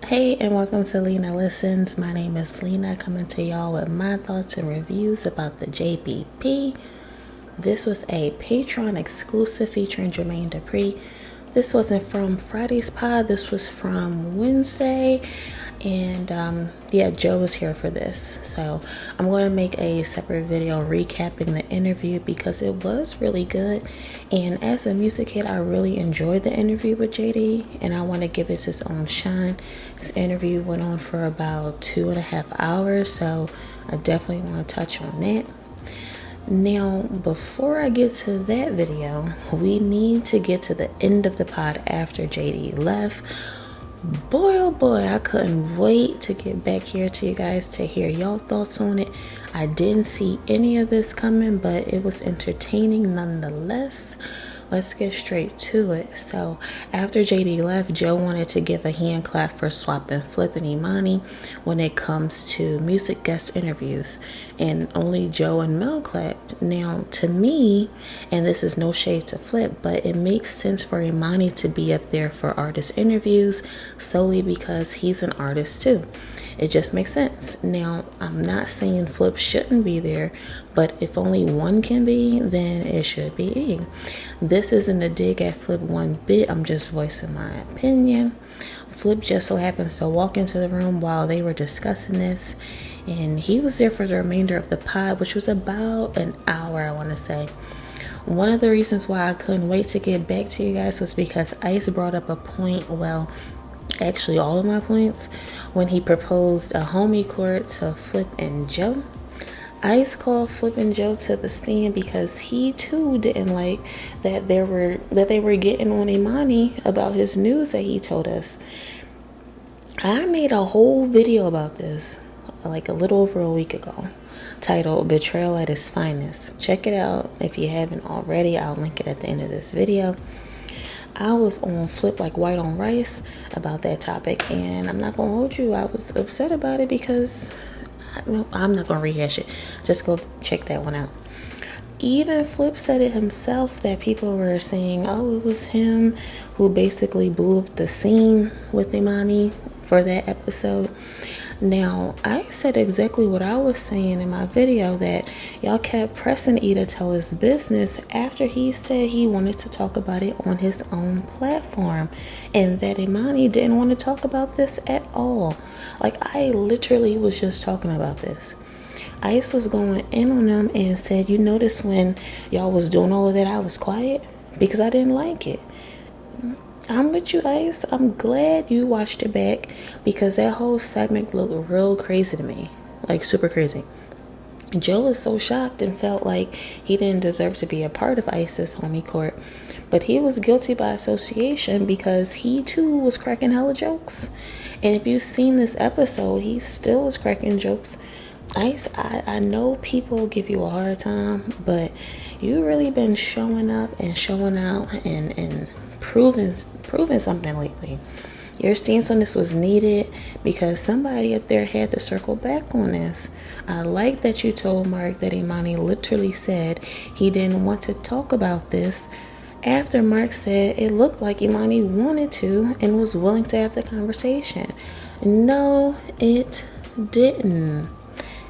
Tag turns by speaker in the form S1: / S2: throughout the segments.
S1: Hey, and welcome to Lena Listens. My name is Lena, coming to y'all with my thoughts and reviews about the JBP. This was a Patreon exclusive featuring Jermaine Dupri. This wasn't from Friday's pod, this was from Wednesday. And Joe was here for this. So I'm going to make a separate video recapping the interview because it was really good. And as a music kid, I really enjoyed the interview with JD, and I want to give it its own shine. This interview went on for about 2.5 hours, so I definitely want to touch on that. Now, before I get to that video, we need to get to the end of the pod after JD left. Boy, oh boy, I couldn't wait to get back here to you guys to hear y'all thoughts on it. I didn't see any of this coming, but it was entertaining nonetheless. Let's get straight to it. So after JD left, Joe wanted to give a hand clap for Swap and Flip and Emani when it comes to music guest interviews, and only Joe and Mel clapped. Now, to me, and this is no shade to Flip, but it makes sense for Emani to be up there for artist interviews solely because he's an artist too. It just makes sense. Now, I'm not saying Flip shouldn't be there, but if only one can be, then it should be E. This isn't a dig at Flip one bit. I'm just voicing my opinion. Flip just so happens to walk into the room while they were discussing this, and he was there for the remainder of the pod, which was about an hour, I want to say. One of the reasons why I couldn't wait to get back to you guys was because Ice brought up a point, well, actually all of my points, when he proposed a homie court to Flip and Joe. Ice called Flip and Joe to the stand because he too didn't like that they were getting on Emani about his news that he told us. I made a whole video about this like a little over a week ago, titled Betrayal at Its Finest. Check it out if you haven't already. I'll link it at the end of this video. I was on Flip like white on rice about that topic, and I'm not gonna hold you, I was upset about it because I'm not gonna rehash it. Just go check that one out. Even Flip said it himself that people were saying, oh, it was him who basically blew up the scene with Emani for that episode. Now, I said exactly what I was saying in my video, that y'all kept pressing E to tell his business after he said he wanted to talk about it on his own platform, and that Emani didn't want to talk about this at all. Like, I literally was just talking about this. Ice was going in on them and said, you notice when y'all was doing all of that, I was quiet because I didn't like it. I'm with you, Ice. I'm glad you watched it back because that whole segment looked real crazy to me. Like, super crazy. Joe was so shocked and felt like he didn't deserve to be a part of Ice's homie court. But he was guilty by association because he too was cracking hella jokes. And if you've seen this episode, he still was cracking jokes. Ice, I know people give you a hard time, but you really been showing up and showing out and proving something lately. Your stance on this was needed because somebody up there had to circle back on this. I like that you told Mark that Emani literally said he didn't want to talk about this after Mark said it looked like Emani wanted to and was willing to have the conversation. No, it didn't.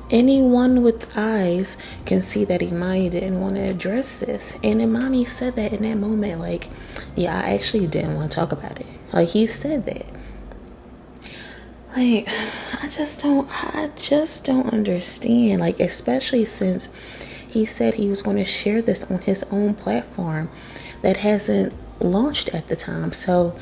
S1: Anyone with eyes can see that Emani didn't want to address this. And Emani said that in that moment, like, yeah, I actually didn't want to talk about it. Like, he said that. Like, I just don't understand. Like, especially since he said he was going to share this on his own platform that hasn't launched at the time. So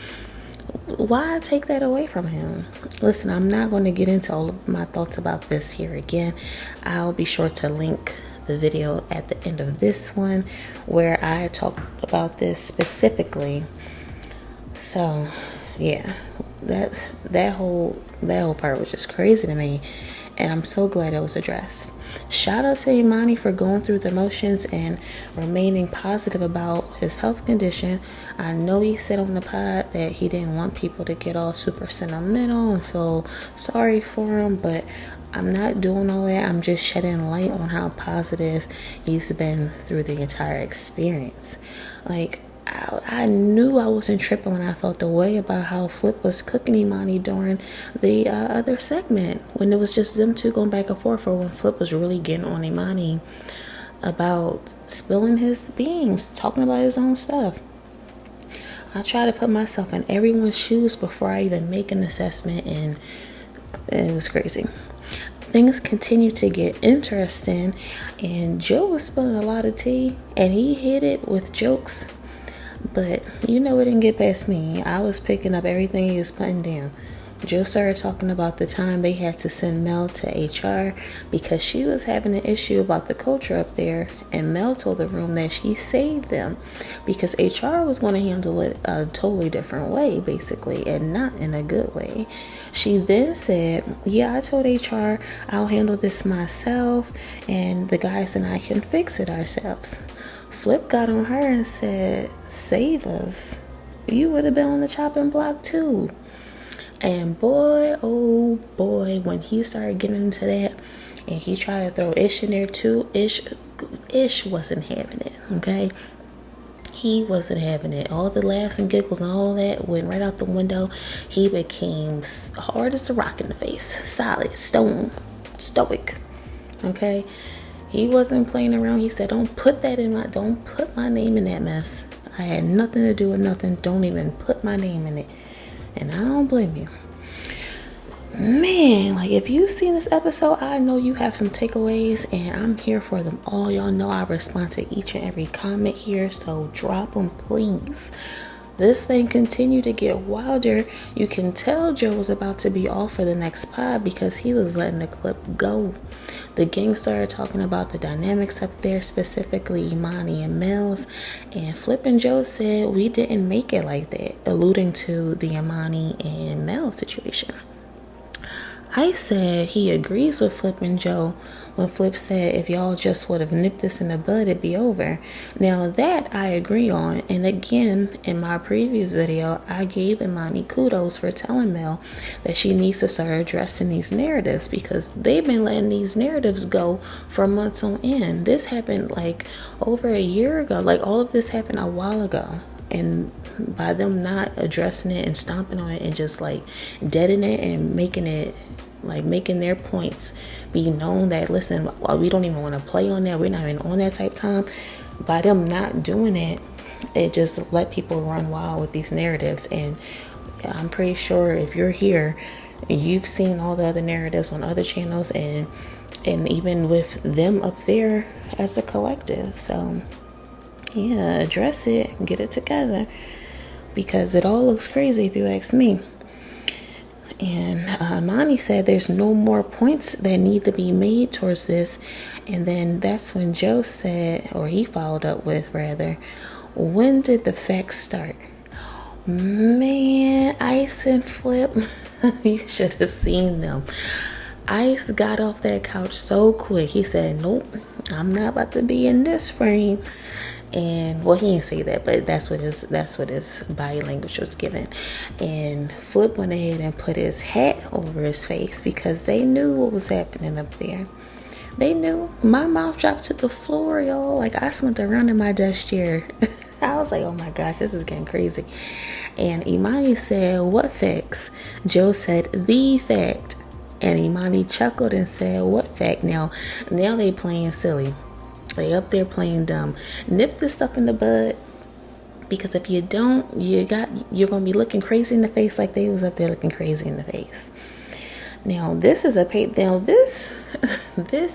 S1: why take that away from him? Listen, I'm not going to get into all of my thoughts about this here again. I'll be sure to link the video at the end of this one where I talk about this specifically. So yeah, that whole part was just crazy to me, and I'm so glad it was addressed. Shout out to Emani for going through the motions and remaining positive about his health condition. I know he said on the pod that he didn't want people to get all super sentimental and feel sorry for him, but I'm not doing all that. I'm just shedding light on how positive he's been through the entire experience. Like, I knew I wasn't tripping when I felt the way about how Flip was cooking Emani during the other segment, when it was just them two going back and forth, or when Flip was really getting on Emani about spilling his beans, talking about his own stuff. I try to put myself in everyone's shoes before I even make an assessment, and it was crazy. Things continue to get interesting, and Joe was spilling a lot of tea, and he hit it with jokes, but it didn't get past me. I was picking up everything he was putting down. Joe started talking about the time they had to send Mel to HR because she was having an issue about the culture up there, and Mel told the room that she saved them because HR was going to handle it a totally different way, basically, and not in a good way. She then said, I told HR I'll handle this myself, and the guys and I can fix it ourselves. Flip got on her and said, save us. You would have been on the chopping block too. And boy, oh boy, when he started getting into that and he tried to throw Ish in there too, Ish wasn't having it, okay? He wasn't having it. All the laughs and giggles and all that went right out the window. He became hard as a rock in the face. Solid, stoic, okay? He wasn't playing around. He said, don't put my name in that mess. I had nothing to do with nothing. Don't even put my name in it. And I don't blame you. Man, if you've seen this episode, I know you have some takeaways, and I'm here for them all. Y'all know I respond to each and every comment here, so drop them, please. This thing continued to get wilder. You can tell Joe was about to be off for the next pod because he was letting the clip go. The gang started talking about the dynamics up there, specifically Emani and Mel's, and Flip and Joe said we didn't make it like that, alluding to the Emani and Mel situation. I said he agrees with Flip and Joe when Flip said if y'all just would have nipped this in the bud, it'd be over. Now that I agree on, and again, in my previous video, I gave Emani kudos for telling Mel that she needs to start addressing these narratives because they've been letting these narratives go for months on end. This happened over a year ago. All of this happened a while ago. And by them not addressing it and stomping on it and just deading it and making it making their points be known that, listen, we don't even want to play on that. We're not even on that type time. By them not doing it, it just let people run wild with these narratives. And I'm pretty sure if you're here, you've seen all the other narratives on other channels and even with them up there as a collective. So yeah, address it, get it together, because it all looks crazy if you ask me. And Emani said there's no more points that need to be made towards this. And then that's when Joe said, or he followed up with rather, when did the facts start? Man, Ice and Flip, you should have seen them. Ice got off that couch so quick. He said, nope, I'm not about to be in this frame. And he didn't say that, but that's what his body language was given. And Flip went ahead and put his hat over his face because they knew what was happening up there. They knew. My mouth dropped to the floor, y'all. I spent around in my desk chair. I was like, oh my gosh, this is getting crazy. And Emani said, what facts? Joe said, the fact. And Emani chuckled and said, what fact? Now they playing silly. They up there playing dumb. Nip this stuff in the bud, because if you don't, you're gonna be looking crazy in the face like they was up there looking crazy in the face. Now this is this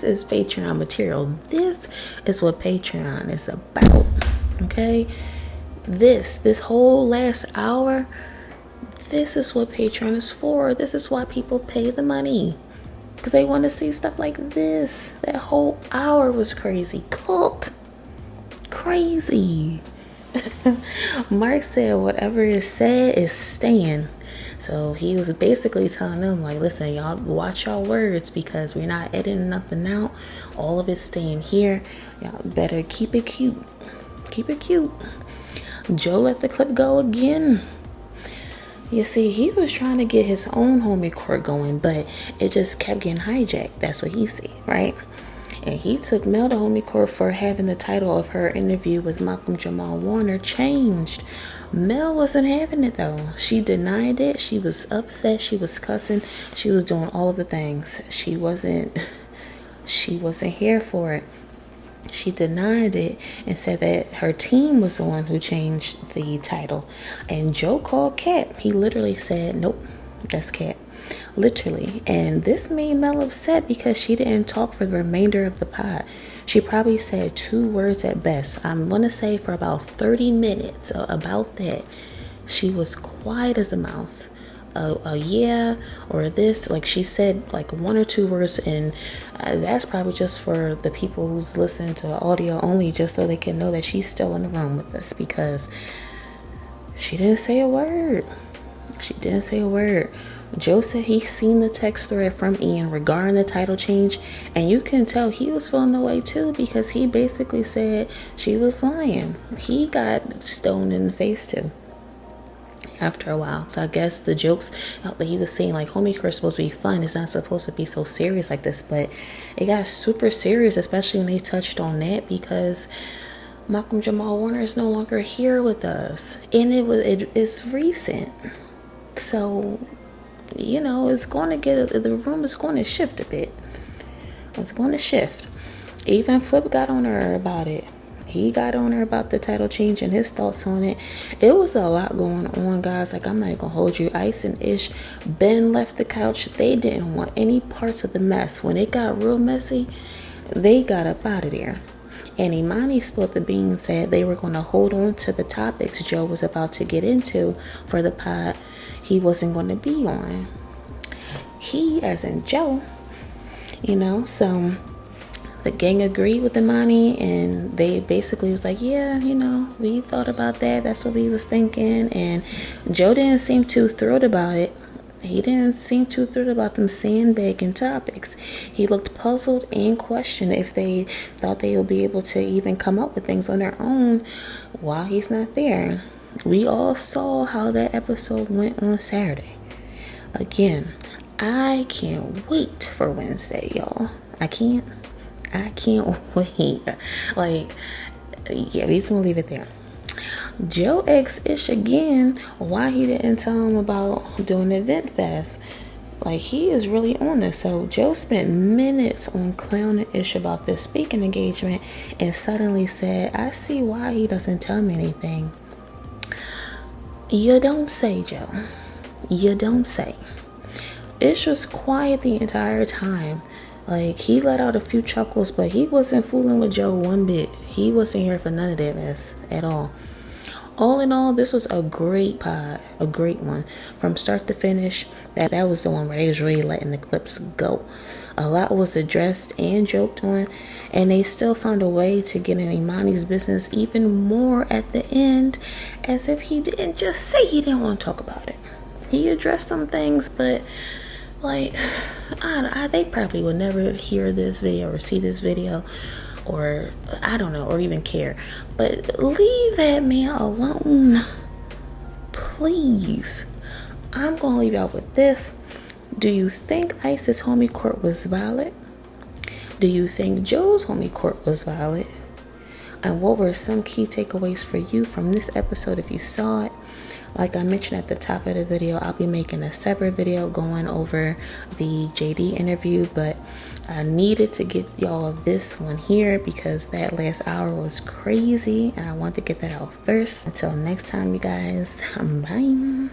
S1: is Patreon material. This is what Patreon is about. Okay, this whole last hour, this is what Patreon is for. This is why people pay the money. Because they want to see stuff like this. That whole hour was crazy. Cooked. Crazy. Mark said whatever is said is staying. So he was basically telling them, listen, y'all watch y'all words because we're not editing nothing out. All of it's staying here. Y'all better keep it cute. Keep it cute. Joe let the clip go again. You see, he was trying to get his own homie court going, but it just kept getting hijacked. That's what he said, right? And he took Mel to homie court for having the title of her interview with Malcolm Jamal Warner changed. Mel wasn't having it though. She denied it. She was upset. She was cussing. She was doing all of the things. She wasn't here for it. She denied it and said that her team was the one who changed the title. And Joe called Cat. He literally said, nope, that's Cat. Literally. And this made Mel upset because she didn't talk for the remainder of the pod. She probably said 2 words at best. I'm going to say for about 30 minutes about that. She was quiet as a mouse. Yeah, or this, like she said like 1 or 2 words, and that's probably just for the people who's listening to audio only, just so they can know that she's still in the room with us, because she didn't say a word. Joe said he seen the text thread from Ian regarding the title change, and you can tell he was feeling the way too, because he basically said she was lying. He got stoned in the face too after a while. So I guess the jokes that he was saying, like, homie court supposed to be fun, it's not supposed to be so serious like this, but it got super serious, especially when they touched on that, because Malcolm Jamal Warner is no longer here with us, and it's recent. So, you know, it's going to the room is going to shift a bit. It's going to shift. Even Flip got on her about it. He got on her about the title change and his thoughts on it. It was a lot going on, guys. Like, I'm not gonna hold you. Ice and Ish, Ben left the couch. They didn't want any parts of the mess. When it got real messy, they got up out of there. And Emani spilled the beans, said they were going to hold on to the topics Joe was about to get into for the pod he wasn't going to be on. He, as in Joe, you know, so the gang agreed with Emani, and they basically was like, yeah, you know, we thought about that. That's what we was thinking. And Joe didn't seem too thrilled about it. He didn't seem too thrilled about them sandbagging topics. He looked puzzled and questioned if they thought they would be able to even come up with things on their own while he's not there. We all saw how that episode went on Saturday. Again, I can't wait for Wednesday, y'all. I can't wait. Like, yeah, we just gonna leave it there. Joe asked Ish again why he didn't tell him about doing Event Fest. Like, he is really on this. So Joe spent minutes on clowning Ish about this speaking engagement, and suddenly said, I see why he doesn't tell me anything. You don't say, Joe. You don't say. Ish was quiet the entire time. Like, he let out a few chuckles, but he wasn't fooling with Joe one bit. He wasn't here for none of that mess at all. All in all, this was a great pod, a great one. From start to finish, that was the one where they was really letting the clips go. A lot was addressed and joked on, and they still found a way to get in Emani's business even more at the end, as if he didn't just say he didn't want to talk about it. He addressed some things, but like, they probably would never hear this video or see this video, or I don't know, or even care. But leave that man alone, please. I'm gonna leave y'all with this. Do you think Ice's homie court was valid? Do you think Joe's homie court was valid? And what were some key takeaways for you from this episode if you saw it? Like I mentioned at the top of the video, I'll be making a separate video going over the JD interview, but I needed to get y'all this one here because that last hour was crazy, and I want to get that out first. Until next time, you guys, bye.